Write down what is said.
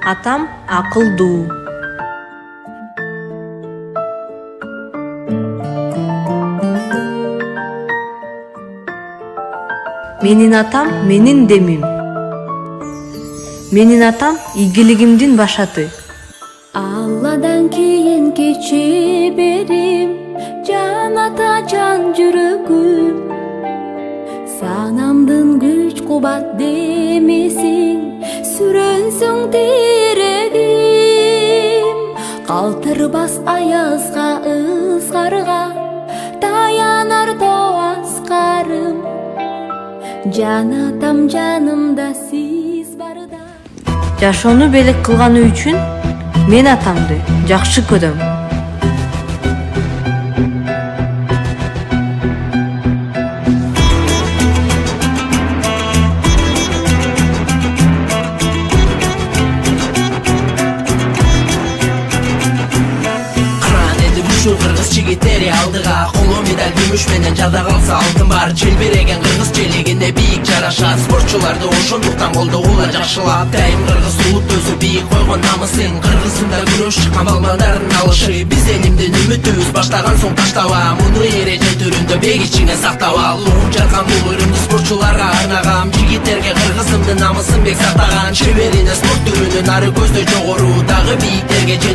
Atam akılдуу. Менин атам менин демим. Менин атам ийгилигимдин башаты. Алладан кийин кечиберим, жан ата жан жүрөгүм. Санамдын күч кубат демесиң, сүрөнсүң тирегим. Калтырбас аязга ызгарга, таянар тоас карым. Жан атам жанымда сиз барда. Жашоону белек кылганы үчүн мен атамды жакшы көрөм. Kırgız çigitleri aldığa Kolu medal gümüş menen jada kalsa altın var Çelberegen kırgız çeliginde biyik jaraşat Sportçularda oşonduktan boldu ula jakşылап Dayım kırgız ulup özü biyik koygon namысын Kırgızında күрөш чыккан балбандардын алышы Биз элимдин үмүтүбүз баштаган соң таштаба Муну эреже түрүндө бек ичиңе сактап ал Уруп жаркан бул өрүмдү спортчуларга арнагам Жигиттерге кыргызымдын намысын бек сактаган Чеберине спорт түрүнүн ары көздөй жогору Дагы бийиктерге